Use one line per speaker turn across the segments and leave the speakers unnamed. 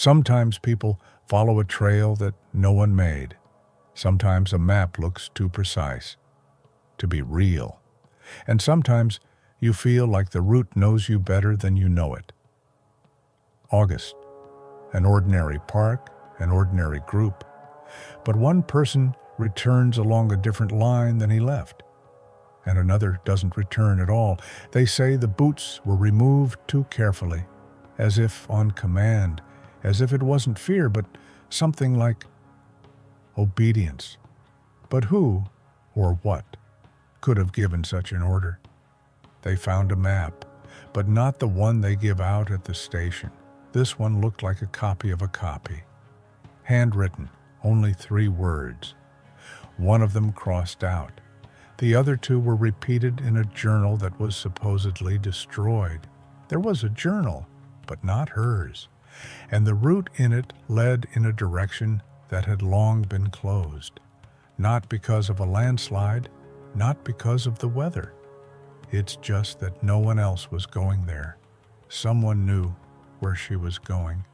Sometimes people follow a trail that no one made. Sometimes a map looks too precise to be real. And sometimes you feel like the route knows you better than you know it. August. An ordinary park, an ordinary group. But one person returns along a different line than he left, and another doesn't return at all. They say the boots were removed too carefully, as if on command, as if it wasn't fear, but something like obedience. But who, or what, could have given such an order? They found a map, but not the one they give out at the station. This one looked like a copy of a copy. Handwritten, only 3 words. One of them crossed out. The other 2 were repeated in a journal that was supposedly destroyed. There was a journal, but not hers, and the route in it led in a direction that had long been closed. Not because of a landslide, not because of the weather. It's just that no one else was going there. Someone knew where she was going,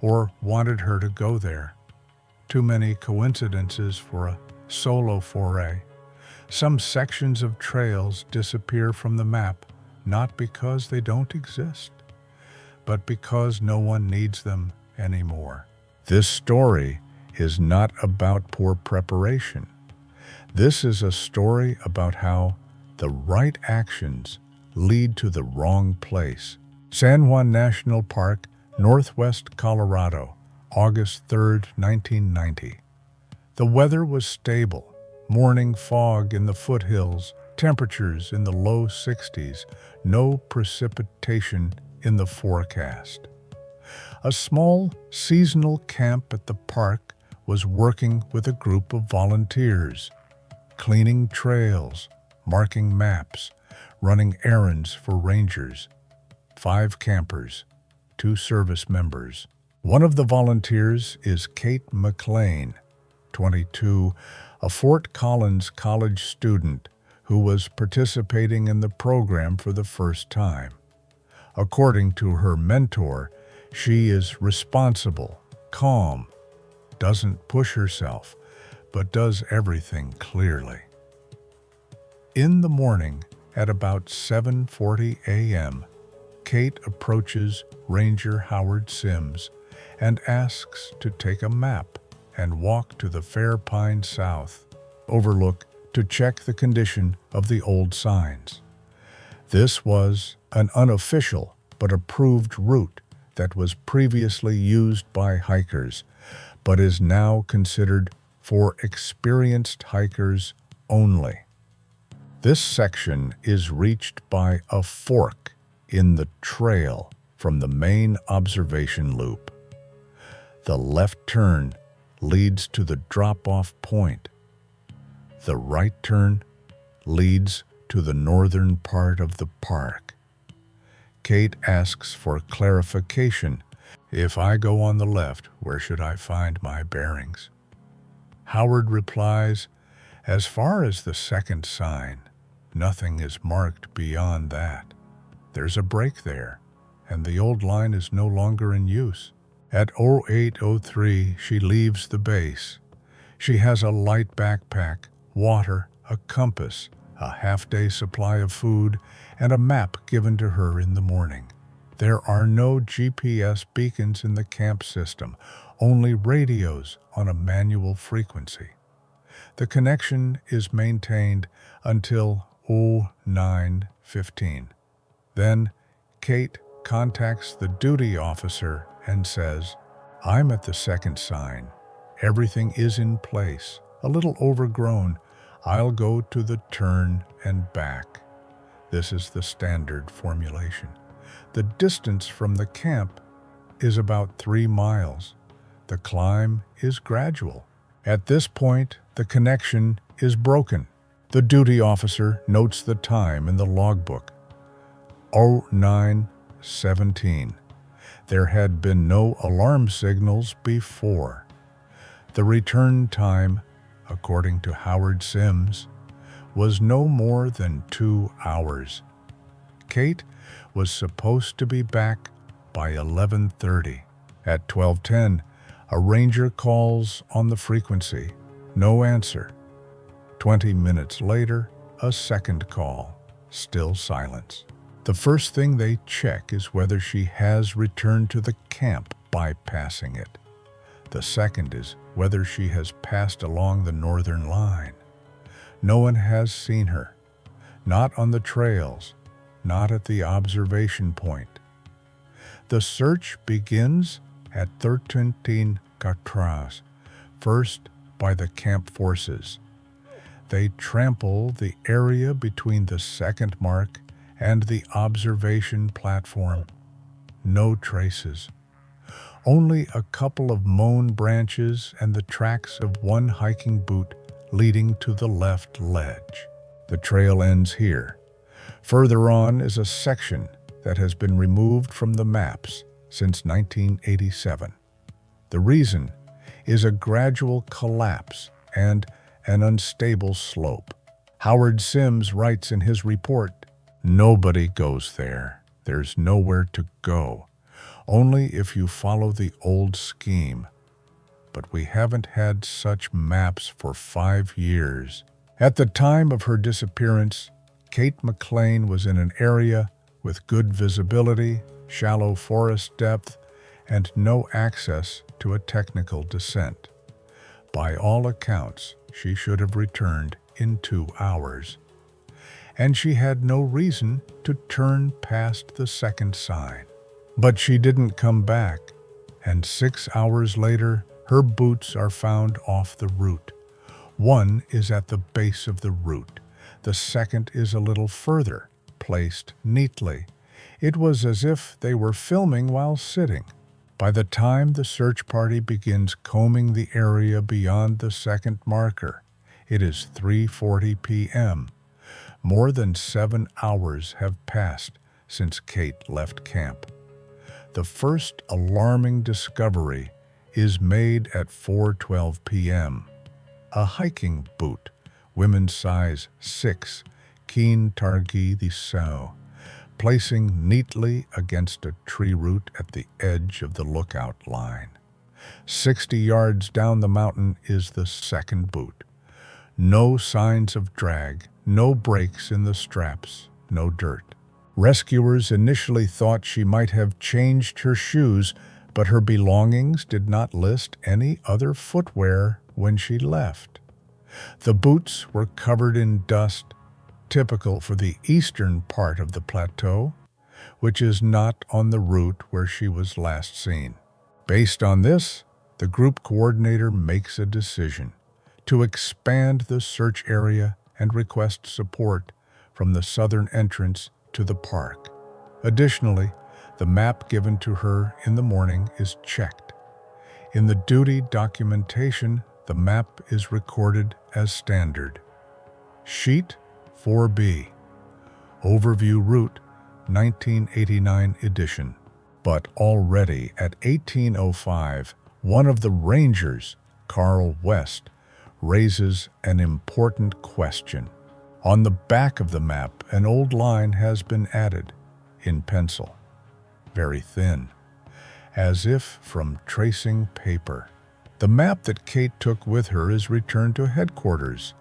or wanted her to go there. Too many coincidences for a solo foray. Some sections of trails disappear from the map, not because they don't exist, but because no one needs them anymore. This story is not about poor preparation. This is a story about how the right actions lead to the wrong place. San Juan National Park, Northwest Colorado, August 3, 1990. The weather was stable. Morning fog in the foothills, temperatures in the low 60s, no precipitation in the forecast. A small seasonal camp at the park was working with a group of volunteers, cleaning trails, marking maps, running errands for rangers. 5 campers, 2 service members. One of the volunteers is Kate McClain, 22, a Fort Collins college student who was participating in the program for the first time. According to her mentor, she is responsible, calm, doesn't push herself, but does everything clearly. In the morning, at about 7:40 a.m., Kate approaches Ranger Howard Sims and asks to take a map and walk to the Fair Pine South overlook to check the condition of the old signs. This was an unofficial but approved route that was previously used by hikers, but is now considered for experienced hikers only. This section is reached by a fork in the trail from the main observation loop. The left turn leads to the drop-off point. The right turn leads to the northern part of the park. Kate asks for clarification. If I go on the left, where should I find my bearings? Howard replies, as far as the second sign, nothing is marked beyond that. There's a break there, and the old line is no longer in use. At 08:03, she leaves the base. She has a light backpack, water, a compass, a half-day supply of food, and a map given to her in the morning. There are no GPS beacons in the camp system, only radios on a manual frequency. The connection is maintained until 09:15. Then, Kate contacts the duty officer and says, I'm at the second sign. Everything is in place, a little overgrown. I'll go to the turn and back. This is the standard formulation. The distance from the camp is about 3 miles. The climb is gradual. At this point, the connection is broken. The duty officer notes the time in the logbook. 09:17. There had been no alarm signals before. The return time, according to Howard Sims, was no more than 2 hours. Kate was supposed to be back by 11:30. At 12:10, a ranger calls on the frequency. No answer. 20 minutes later, a second call. Still silence. The first thing they check is whether she has returned to the camp, bypassing it. The second is whether she has passed along the northern line. No one has seen her. Not on the trails, not at the observation point. The search begins at 13 Cartras, first by the camp forces. They trample the area between the second mark and the observation platform. No traces. Only a couple of mown branches and the tracks of one hiking boot leading to the left ledge. The trail ends here. Further on is a section that has been removed from the maps since 1987. The reason is a gradual collapse and an unstable slope. Howard Sims writes in his report, "Nobody goes there. There's nowhere to go. Only if you follow the old scheme. But we haven't had such maps for 5 years." At the time of her disappearance, Kate McClain was in an area with good visibility, shallow forest depth, and no access to a technical descent. By all accounts, she should have returned in 2 hours. And she had no reason to turn past the second sign. But she didn't come back, and 6 hours later, her boots are found off the route. One is at the base of the route. The second is a little further, placed neatly. It was as if they were filming while sitting. By the time the search party begins combing the area beyond the second marker, it is 3:40 p.m. More than 7 hours have passed since Kate left camp. The first alarming discovery is made at 4:12 p.m. A hiking boot, women's size 6, Keen Targi the Sow, placing neatly against a tree root at the edge of the lookout line. 60 yards down the mountain is the second boot. No signs of drag, no breaks in the straps, no dirt. Rescuers initially thought she might have changed her shoes, but her belongings did not list any other footwear when she left. The boots were covered in dust, typical for the eastern part of the plateau, which is not on the route where she was last seen. Based on this, the group coordinator makes a decision to expand the search area and request support from the southern entrance to the park. Additionally, the map given to her in the morning is checked. In the duty documentation, the map is recorded as standard. Sheet 4B, Overview Route, 1989 edition. But already at 18:05, one of the rangers, Carl West, raises an important question. On the back of the map, an old line has been added, in pencil, very thin, as if from tracing paper. The map that Kate took with her is returned to headquarters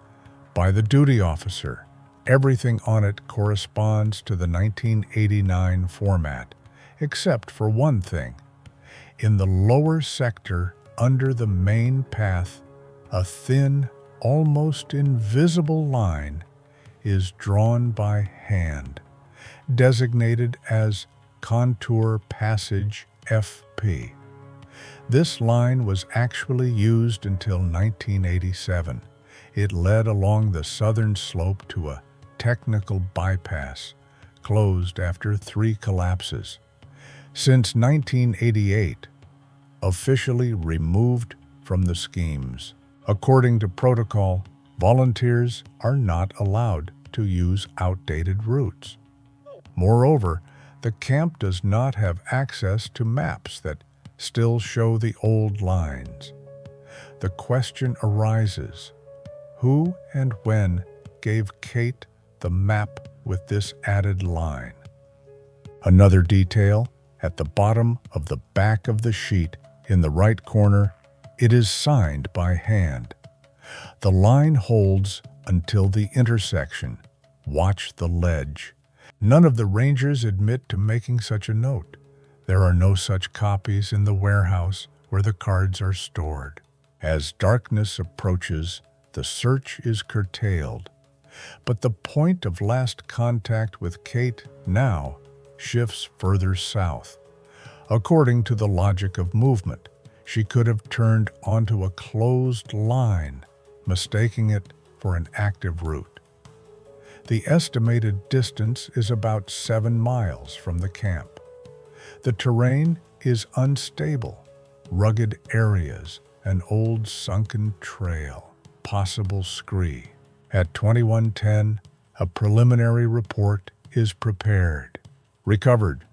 by the duty officer. Everything on it corresponds to the 1989 format, except for one thing. In the lower sector, under the main path, a thin, almost invisible line is drawn by hand, designated as Contour Passage FP. This line was actually used until 1987. It led along the southern slope to a technical bypass, closed after 3 collapses. Since 1988, officially removed from the schemes. According to protocol, volunteers are not allowed to use outdated routes. Moreover, the camp does not have access to maps that still show the old lines. The question arises, who and when gave Kate the map with this added line? Another detail, At the bottom of the back of the sheet, in the right corner, it is signed by hand. The line holds until the intersection. Watch the ledge. None of the rangers admit to making such a note. There are no such copies in the warehouse where the cards are stored. As darkness approaches, the search is curtailed. But the point of last contact with Kate now shifts further south. According to the logic of movement, she could have turned onto a closed line, mistaking it for an active route. The estimated distance is about 7 miles from the camp. The terrain is unstable, rugged areas, an old sunken trail, possible scree. At 21:10, a preliminary report is prepared. Recovered: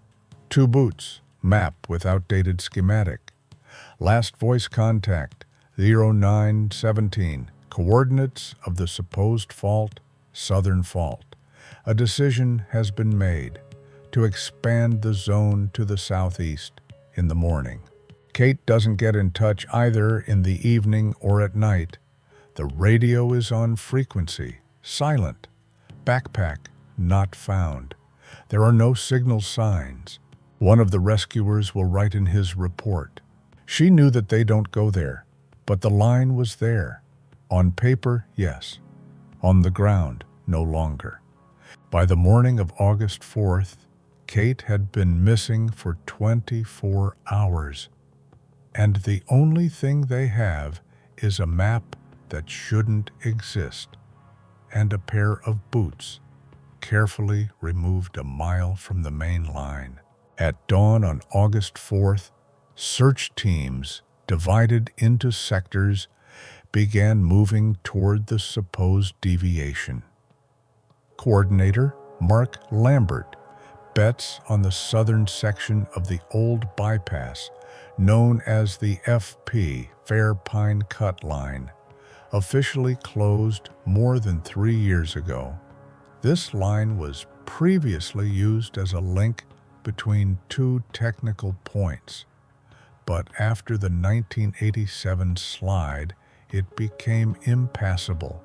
2 boots, map with outdated schematic. Last voice contact: 0917. Coordinates of the supposed fault: Southern Fault. A decision has been made to expand the zone to the southeast in the morning. Kate doesn't get in touch either in the evening or at night. The radio is on frequency, silent. Backpack not found. There are no signal signs. One of the rescuers will write in his report: she knew that they don't go there, but the line was there. On paper, yes. On the ground, no longer. By the morning of August 4th, Kate had been missing for 24 hours. And the only thing they have is a map that shouldn't exist, and a pair of boots, carefully removed a mile from the main line. At dawn on August 4th, search teams, divided into sectors, began moving toward the supposed deviation. Coordinator Mark Lambert bets on the southern section of the old bypass, known as the FP, Fair Pine Cut Line, officially closed more than 3 years ago. This line was previously used as a link between 2 technical points, but after the 1987 slide, it became impassable.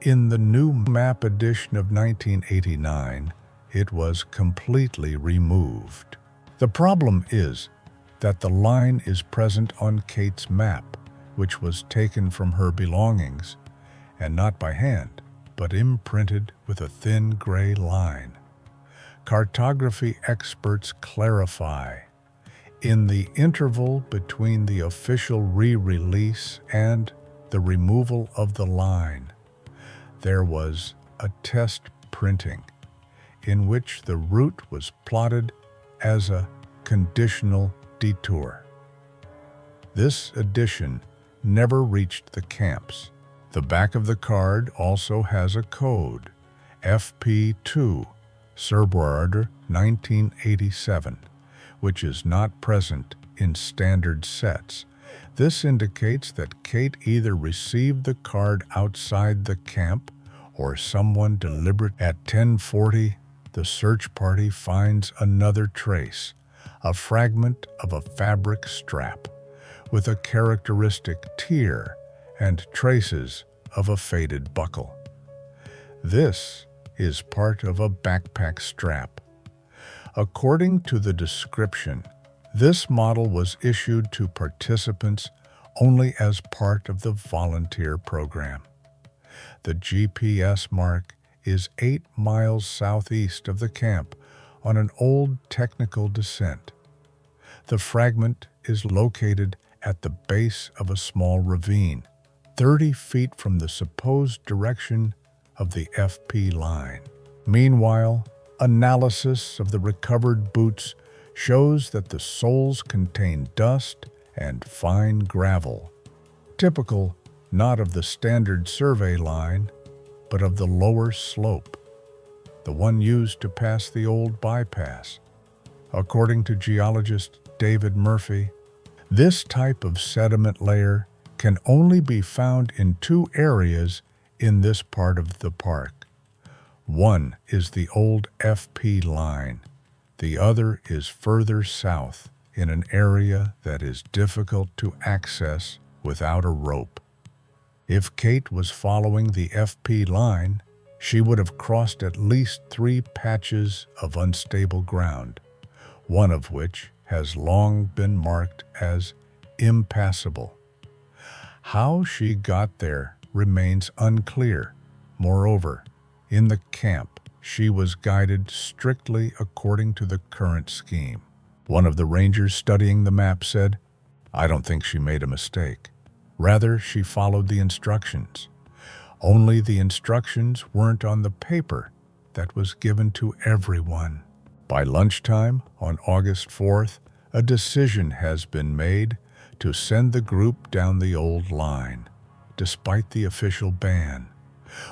In the new map edition of 1989, it was completely removed. The problem is that the line is present on Kate's map, which was taken from her belongings, and not by hand, but imprinted with a thin gray line. Cartography experts clarify: in the interval between the official re-release and the removal of the line, there was a test printing in which the route was plotted as a conditional detour. This edition never reached the camps. The back of the card also has a code, FP2, February 1987, which is not present in standard sets. This indicates that Kate either received the card outside the camp or someone deliberate. At 10:40, the search party finds another trace, a fragment of a fabric strap with a characteristic tear and traces of a faded buckle. This is part of a backpack strap. According to the description, this model was issued to participants only as part of the volunteer program. The GPS mark is 8 miles southeast of the camp on an old technical descent. The fragment is located at the base of a small ravine, 30 feet from the supposed direction of the FP line. Meanwhile, analysis of the recovered boots shows that the soles contain dust and fine gravel, typical not of the standard survey line, but of the lower slope, the one used to pass the old bypass. According to geologist David Murphy, this type of sediment layer can only be found in 2 areas in this part of the park. One is the old FP line, The other is further south in an area that is difficult to access without a rope. If Kate was following the FP line, she would have crossed at least 3 patches of unstable ground, one of which has long been marked as impassable. How she got there remains unclear. Moreover, in the camp, she was guided strictly according to the current scheme. One of the rangers studying the map said, "I don't think she made a mistake. Rather, she followed the instructions. Only the instructions weren't on the paper that was given to everyone." By lunchtime on August 4th, a decision has been made to send the group down the old line, despite the official ban.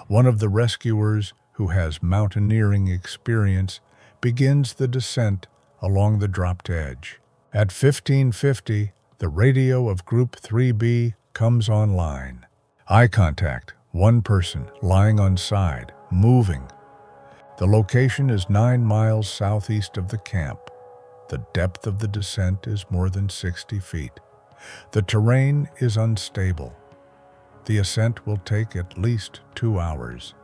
One of the rescuers, who has mountaineering experience, begins the descent along the dropped edge. At 15:50, the radio of Group 3B comes online. Eye contact, one person lying on side, moving. The location is 9 miles southeast of the camp. The depth of the descent is more than 60 feet. The terrain is unstable. The ascent will take at least 2 hours.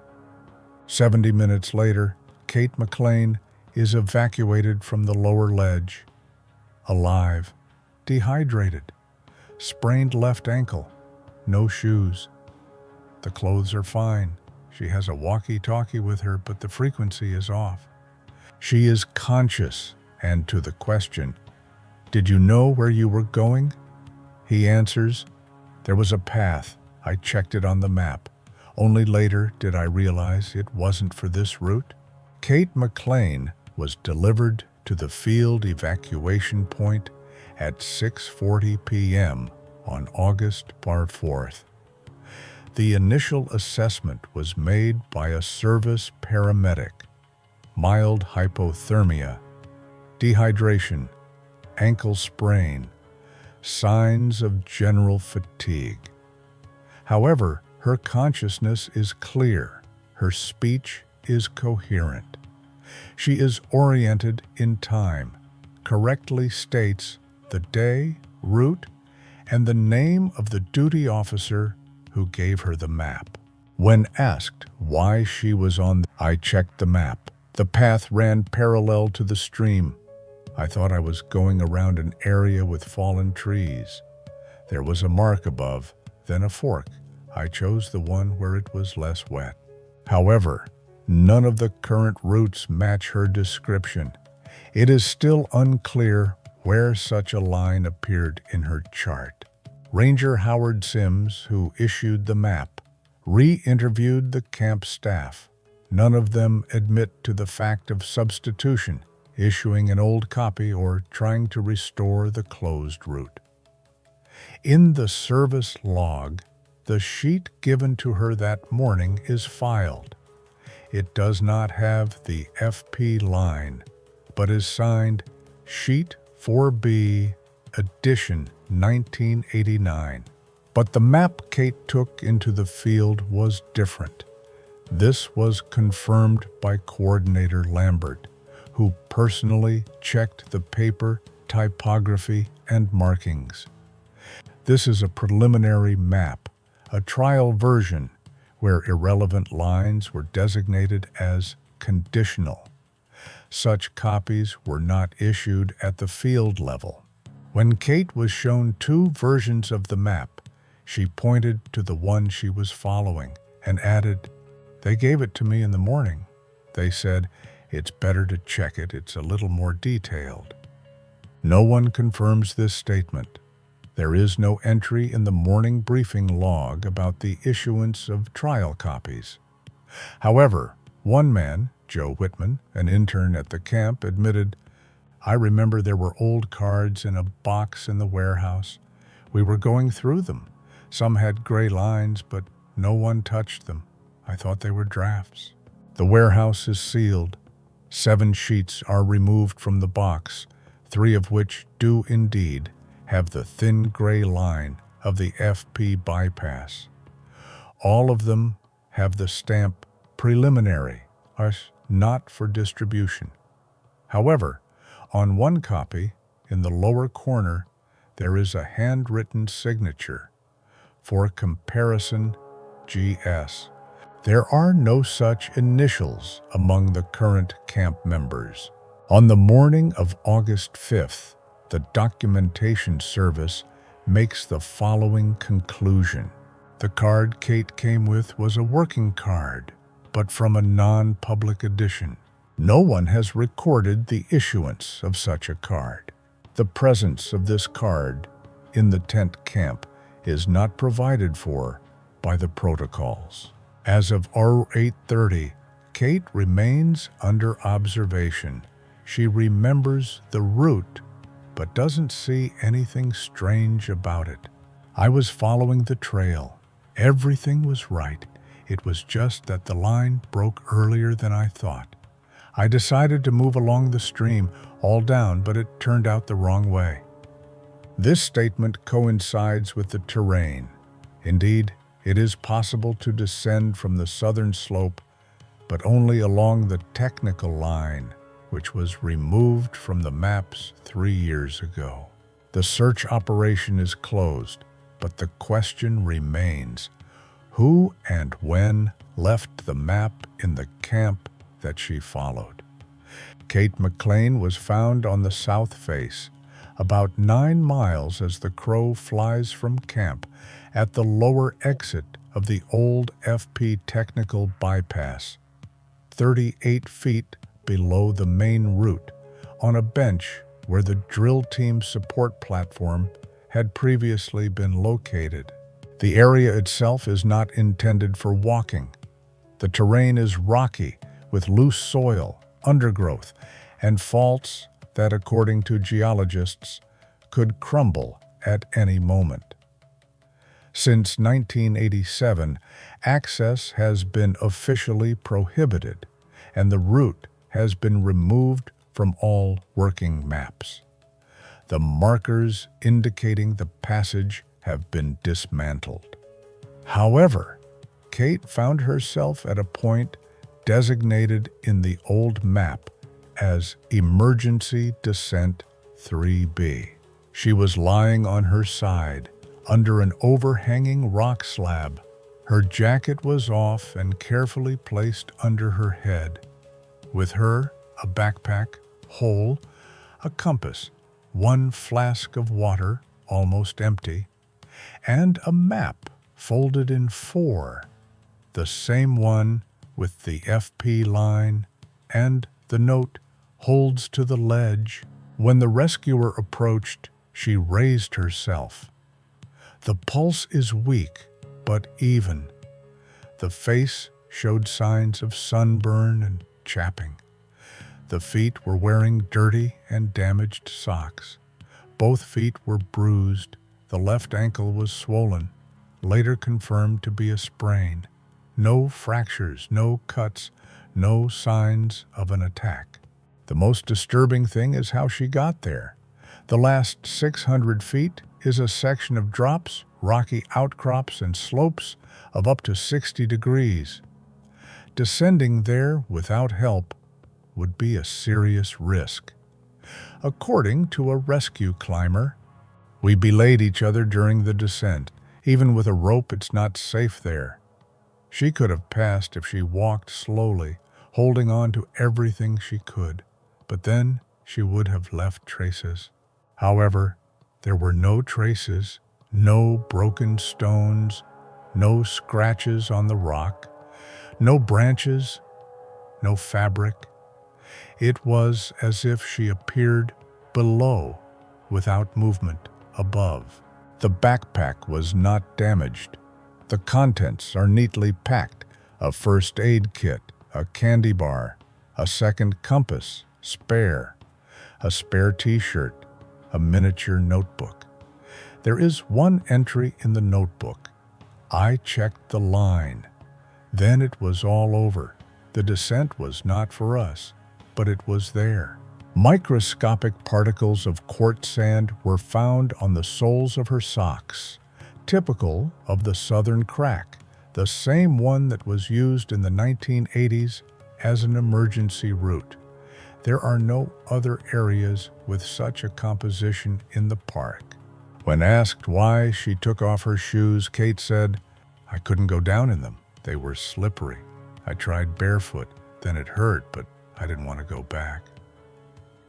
70 minutes later, Kate McClain is evacuated from the lower ledge. Alive, dehydrated, sprained left ankle, no shoes. The clothes are fine. She has a walkie-talkie with her, but the frequency is off. She is conscious, and to the question, "Did you know where you were going?" he answers, "There was a path. I checked it on the map. Only later did I realize it wasn't for this route." Kate McClain was delivered to the field evacuation point at 6:40 p.m. on August 4th. The initial assessment was made by a service paramedic. Mild hypothermia, dehydration, ankle sprain, signs of general fatigue. However, her consciousness is clear. Her speech is coherent. She is oriented in time, correctly states the day, route, and the name of the duty officer who gave her the map. When asked why she was I checked the map. The path ran parallel to the stream. I thought I was going around an area with fallen trees. There was a mark above, then a fork. I chose the one where it was less wet. However, none of the current routes match her description. It is still unclear where such a line appeared in her chart. Ranger Howard Sims, who issued the map, re-interviewed the camp staff. None of them admit to the fact of substitution, issuing an old copy, or trying to restore the closed route. In the service log, the sheet given to her that morning is filed. It does not have the FP line, but is signed Sheet 4B, Edition 1989. But the map Kate took into the field was different. This was confirmed by Coordinator Lambert, who personally checked the paper, typography, and markings. This is a preliminary map, a trial version where irrelevant lines were designated as conditional. Such copies were not issued at the field level. When Kate was shown 2 versions of the map, she pointed to the one she was following and added, "They gave it to me in the morning. They said, it's better to check it, it's a little more detailed." No one confirms this statement. There is no entry in the morning briefing log about the issuance of trial copies. However, one man, Joe Whitman, an intern at the camp, admitted, "I remember there were old cards in a box in the warehouse. We were going through them. Some had gray lines, but no one touched them. I thought they were drafts." The warehouse is sealed. 7 sheets are removed from the box, 3 of which do indeed have the thin gray line of the FP bypass. All of them have the stamp preliminary, not for distribution. However, On one copy, in the lower corner, there is a handwritten signature, "For comparison, GS." There are no such initials among the current camp members. On the morning of August 5th, the documentation service makes the following conclusion. The card Kate came with was a working card, but from a non-public edition. No one has recorded the issuance of such a card. The presence of this card in the tent camp is not provided for by the protocols. As of 08:30, Kate remains under observation. She remembers the route, but doesn't see anything strange about it. I was following the trail. Everything was right. It was just that the line broke earlier than I thought. I decided to move along the stream, all down, but it turned out the wrong way. This statement coincides with the terrain. Indeed, it is possible to descend from the southern slope, but only along the technical line, which was removed from the maps 3 years ago. The search operation is closed, but the question remains: who and when left the map in the camp that she followed? Kate McClain was found on the south face, about 9 miles as the crow flies from camp, at the lower exit of the old FP technical bypass, 38 feet below the main route, on a bench where the drill team support platform had previously been located. The area itself is not intended for walking. The terrain is rocky, with loose soil, undergrowth, and faults that, according to geologists, could crumble at any moment. Since 1987, access has been officially prohibited, and the route has been removed from all working maps. The markers indicating the passage have been dismantled. However, Kate found herself at a point designated in the old map as Emergency Descent 3B. She was lying on her side under an overhanging rock slab. Her jacket was off and carefully placed under her head. With her, a backpack, whole, a compass, 1 flask of water, almost empty, and a map folded in 4, the same one with the FP line and the note "holds to the ledge." When the rescuer approached, she raised herself. The pulse is weak, but even. The face showed signs of sunburn and chapping. The feet were wearing dirty and damaged socks. Both feet were bruised. The left ankle was swollen, later confirmed to be a sprain. No fractures, no cuts, no signs of an attack. The most disturbing thing is how she got there. The last 600 feet is a section of drops, rocky outcrops, and slopes of up to 60 degrees. Descending there without help would be a serious risk. According to a rescue climber, "We belayed each other during the descent. Even with a rope, it's not safe there." She could have passed if she walked slowly, holding on to everything she could, but then she would have left traces. However, there were no traces, no broken stones, no scratches on the rock, no branches, no fabric. It was as if she appeared below without movement above. The backpack was not damaged. The contents are neatly packed: a first aid kit, a candy bar, a second compass, spare, a spare t-shirt, a miniature notebook. There is one entry in the notebook: "I checked the line. Then it was all over. The descent was not for us, but it was there." Microscopic particles of quartz sand were found on the soles of her socks, typical of the southern crack, the same one that was used in the 1980s as an emergency route. There are no other areas with such a composition in the park. When asked why she took off her shoes, Kate said, "I couldn't go down in them. They were slippery. I tried barefoot, then it hurt, but I didn't want to go back."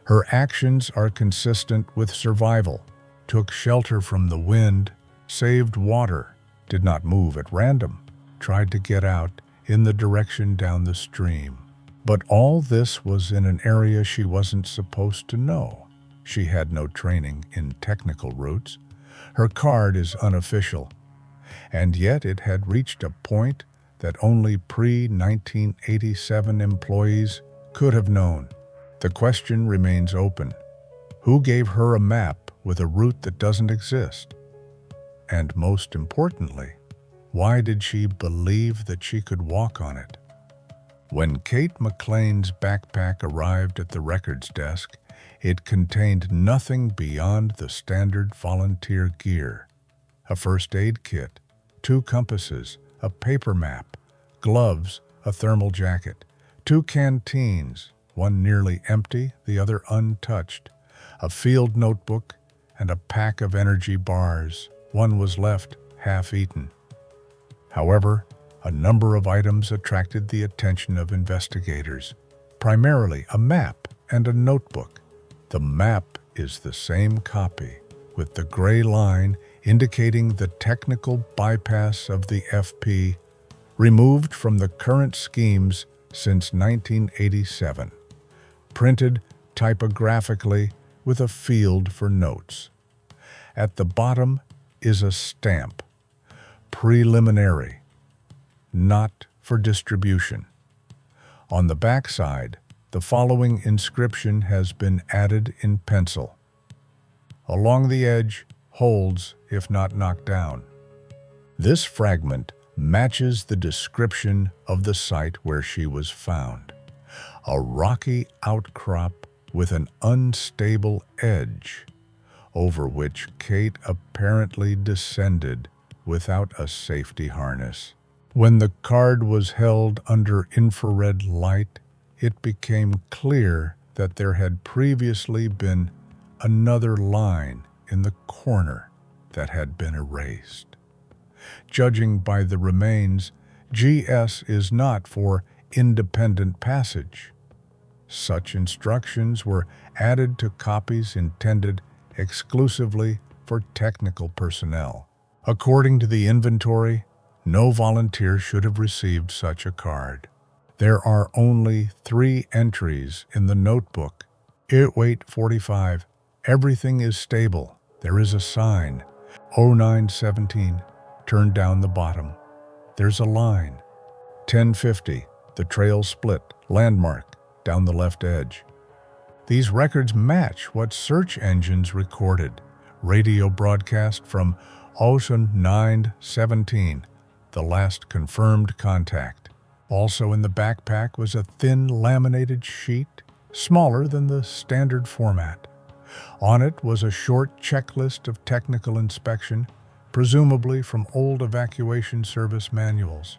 Her actions are consistent with survival. Took shelter from the wind, saved water, did not move at random, tried to get out in the direction down the stream. But all this was in an area she wasn't supposed to know. She had no training in technical routes. Her card is unofficial, and yet it had reached a point that only pre-1987 employees could have known. The question remains open. Who gave her a map with a route that doesn't exist? And most importantly, why did she believe that she could walk on it? When Kate McClain's backpack arrived at the records desk, it contained nothing beyond the standard volunteer gear: a first aid kit, 2 compasses, a paper map, gloves, a thermal jacket, 2 canteens, one nearly empty, the other untouched, a field notebook, and a pack of energy bars. One was left half-eaten. However, a number of items attracted the attention of investigators, primarily a map and a notebook. The map is the same copy, with the gray line indicating the technical bypass of the FP, removed from the current schemes since 1987, printed typographically with a field for notes. At the bottom is a stamp: preliminary, not for distribution. On the backside, the following inscription has been added in pencil: "Along the edge, holds if not knocked down." This fragment matches the description of the site where she was found: a rocky outcrop with an unstable edge, over which Kate apparently descended without a safety harness. When the card was held under infrared light, it became clear that there had previously been another line in the corner that had been erased. Judging by the remains, GS is not for independent passage. Such instructions were added to copies intended exclusively for technical personnel. According to the inventory, no volunteer should have received such a card. There are only 3 entries in the notebook. Weight 45. Everything is stable. There is a sign. 0917. Turn down the bottom. There's a line. 1050. The trail split. Landmark. Down the left edge. These records match what search engines recorded. Radio broadcast from Ocean 917, the last confirmed contact. Also in the backpack was a thin laminated sheet, smaller than the standard format. On it was a short checklist of technical inspection, presumably from old evacuation service manuals.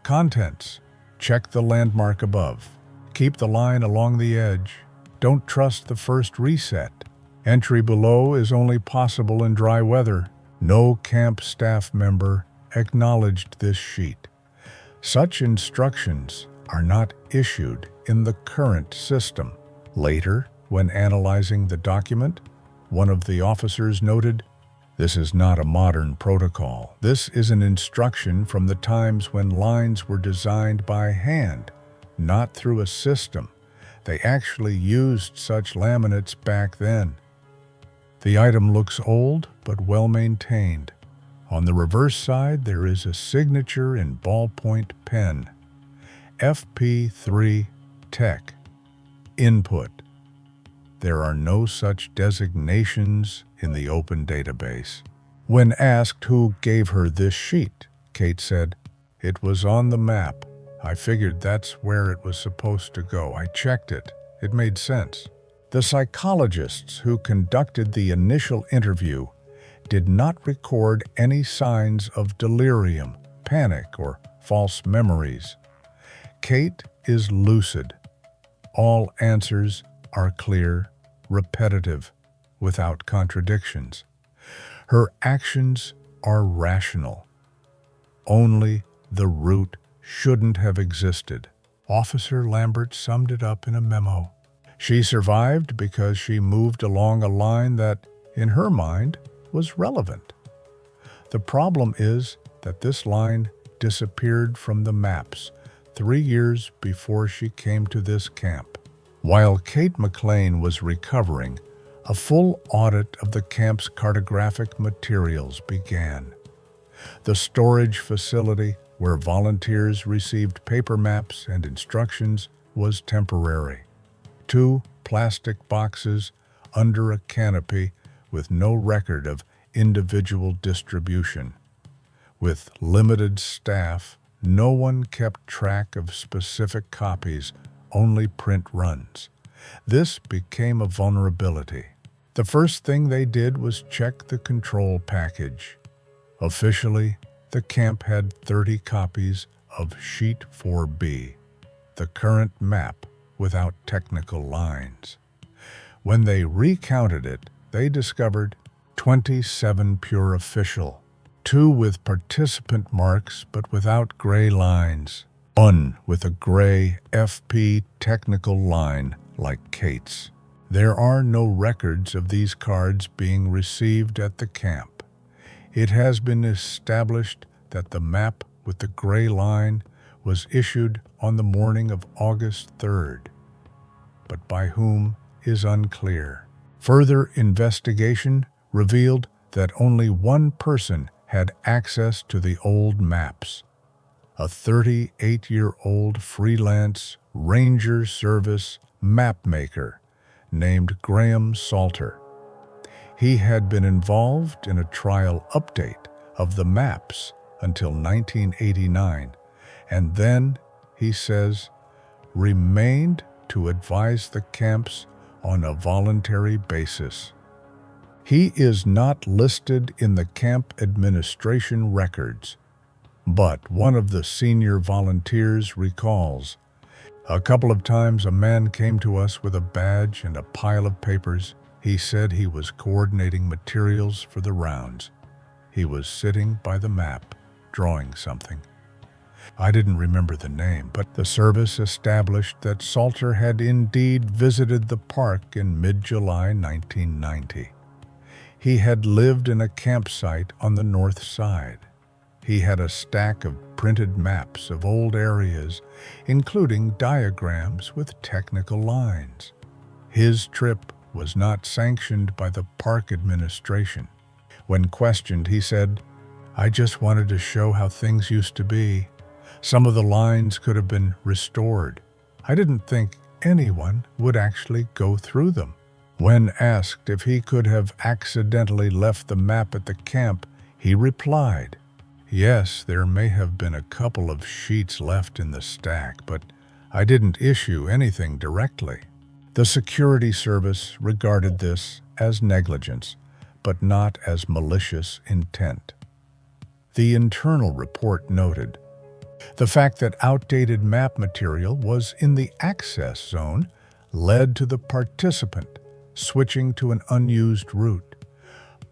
Contents: check the landmark above. Keep the line along the edge. Don't trust the first reset. Entry below is only possible in dry weather. No camp staff member acknowledged this sheet. Such instructions are not issued in the current system. Later, when analyzing the document, one of the officers noted, "This is not a modern protocol. This is an instruction from the times when lines were designed by hand, not through a system. They actually used such laminates back then." The item looks old but well maintained. On the reverse side, there is a signature in ballpoint pen: FP3 Tech. Input. There are no such designations in the open database. When asked who gave her this sheet, Kate said, "It was on the map. I figured that's where it was supposed to go. I checked it. It made sense." The psychologists who conducted the initial interview did not record any signs of delirium, panic, or false memories. Kate is lucid. All answers are clear, repetitive, without contradictions. Her actions are rational. Only the route shouldn't have existed. Officer Lambert summed it up in a memo. She survived because she moved along a line that, in her mind, was relevant. The problem is that this line disappeared from the maps 3 years before she came to this camp. While Kate McClain was recovering, a full audit of the camp's cartographic materials began. The storage facility where volunteers received paper maps and instructions was temporary. 2 plastic boxes under a canopy with no record of individual distribution. With limited staff, no one kept track of specific copies, only print runs. This became a vulnerability. The first thing they did was check the control package. Officially, the camp had 30 copies of Sheet 4B, the current map without technical lines. When they recounted it, they discovered 27 pure official, 2 with participant marks but without gray lines, 1 with a gray FP technical line like Kate's. There are no records of these cards being received at the camp. It has been established that the map with the gray line was issued on the morning of August 3rd, but by whom is unclear. Further investigation revealed that only one person had access to the old maps, a 38-year-old freelance Ranger Service mapmaker named Graham Salter. He had been involved in a trial update of the maps until 1989, and then, he says, remained to advise the camps on a voluntary basis. He is not listed in the camp administration records, but one of the senior volunteers recalls, "A couple of times a man came to us with a badge and a pile of papers. He said he was coordinating materials for the rounds. He was sitting by the map, drawing something. I didn't remember the name, but the service established that Salter had indeed visited the park in mid-July 1990. He had lived in a campsite on the north side. He had a stack of printed maps of old areas, including diagrams with technical lines. His trip was not sanctioned by the park administration. When questioned, he said, "I just wanted to show how things used to be. Some of the lines could have been restored. I didn't think anyone would actually go through them." When asked if he could have accidentally left the map at the camp, he replied, "Yes, there may have been a couple of sheets left in the stack, but I didn't issue anything directly." The security service regarded this as negligence, but not as malicious intent. The internal report noted, the fact that outdated map material was in the access zone led to the participant switching to an unused route.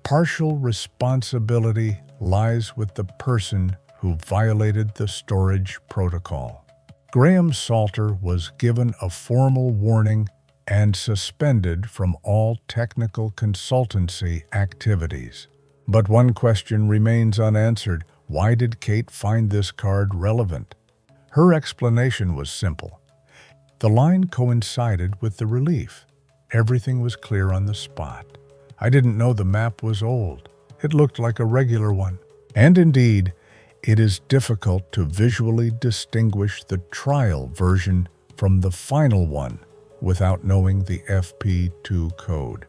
Partial responsibility lies with the person who violated the storage protocol. Graham Salter was given a formal warning and suspended from all technical consultancy activities. But one question remains unanswered. Why did Kate find this card relevant? Her explanation was simple. The line coincided with the relief. Everything was clear on the spot. I didn't know the map was old. It looked like a regular one. And indeed, it is difficult to visually distinguish the trial version from the final one without knowing the FP2 code.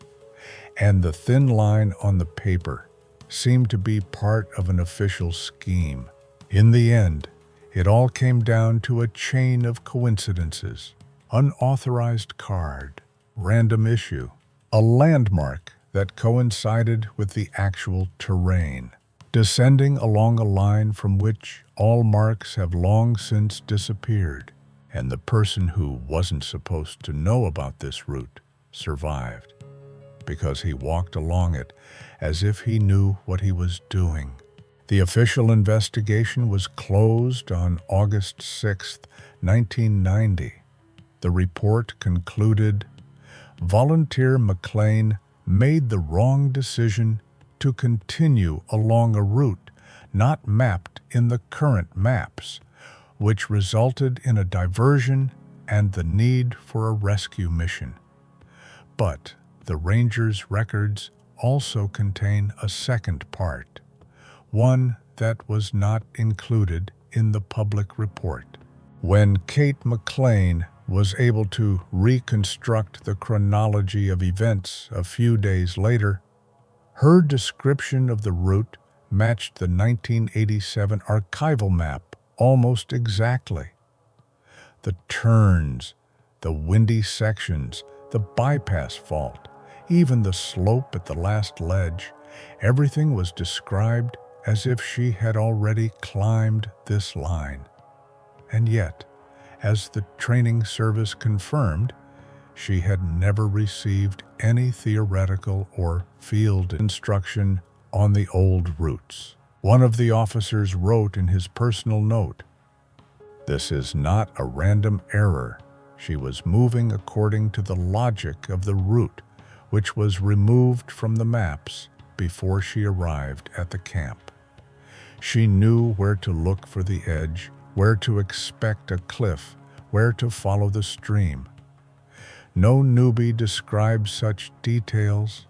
And the thin line on the paper seemed to be part of an official scheme. In the end, it all came down to a chain of coincidences. Unauthorized card, random issue, a landmark that coincided with the actual terrain, descending along a line from which all marks have long since disappeared. And the person who wasn't supposed to know about this route survived, because he walked along it as if he knew what he was doing. The official investigation was closed on August 6, 1990. The report concluded, volunteer McClain made the wrong decision to continue along a route not mapped in the current maps, which resulted in a diversion and the need for a rescue mission. But the Rangers' records also contain a second part, one that was not included in the public report. When Kate McClain was able to reconstruct the chronology of events a few days later, her description of the route matched the 1987 archival map almost exactly. The turns, the windy sections, the bypass fault, even the slope at the last ledge, everything was described as if she had already climbed this line. And yet, as the training service confirmed, she had never received any theoretical or field instruction on the old routes. One of the officers wrote in his personal note, "This is not a random error. She was moving according to the logic of the route, which was removed from the maps before she arrived at the camp. She knew where to look for the edge, where to expect a cliff, where to follow the stream. No newbie describes such details,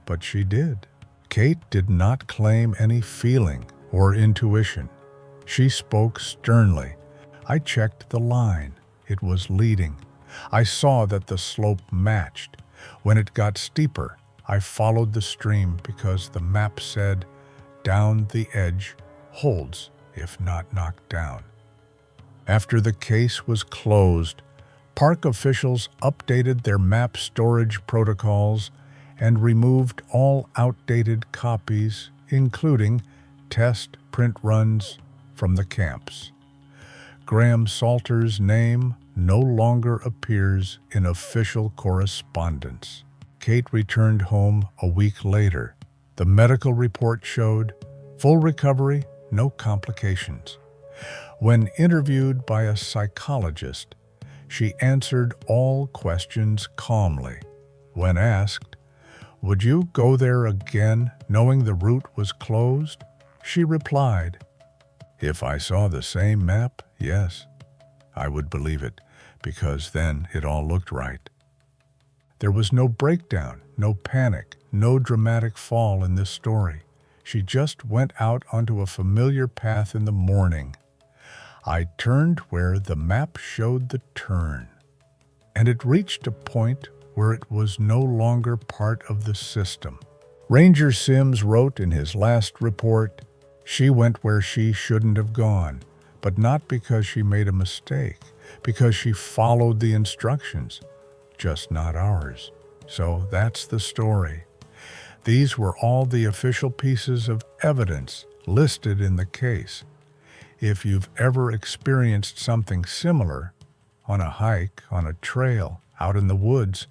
but she did." Kate did not claim any feeling or intuition. She spoke sternly. "I checked the line. It was leading. I saw that the slope matched. When it got steeper, I followed the stream because the map said, 'Down the edge, holds if not knocked down.'" After the case was closed, park officials updated their map storage protocols and removed all outdated copies, including test print runs, from the camps. Graham Salter's name no longer appears in official correspondence. Kate returned home a week later. The medical report showed full recovery, no complications. When interviewed by a psychologist, she answered all questions calmly. When asked, "Would you go there again knowing the route was closed?" she replied, "If I saw the same map, yes, I would believe it, because then it all looked right." There was no breakdown, no panic, no dramatic fall in this story. She just went out onto a familiar path in the morning. "I turned where the map showed the turn, and it reached a point where it was no longer part of the system." Ranger Sims wrote in his last report, "She went where she shouldn't have gone, but not because she made a mistake, because she followed the instructions, just not ours." So that's the story. These were all the official pieces of evidence listed in the case. If you've ever experienced something similar, on a hike, on a trail, out in the woods,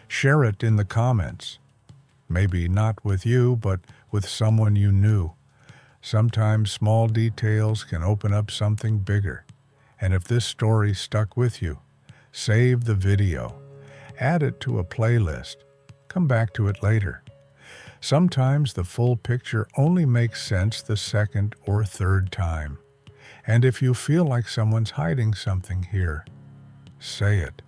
share it in the comments. Maybe not with you, but with someone you knew. Sometimes small details can open up something bigger. And if this story stuck with you, save the video. Add it to a playlist. Come back to it later. Sometimes the full picture only makes sense the second or third time. And if you feel like someone's hiding something here, say it.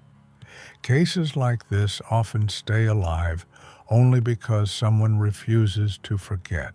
Cases like this often stay alive only because someone refuses to forget.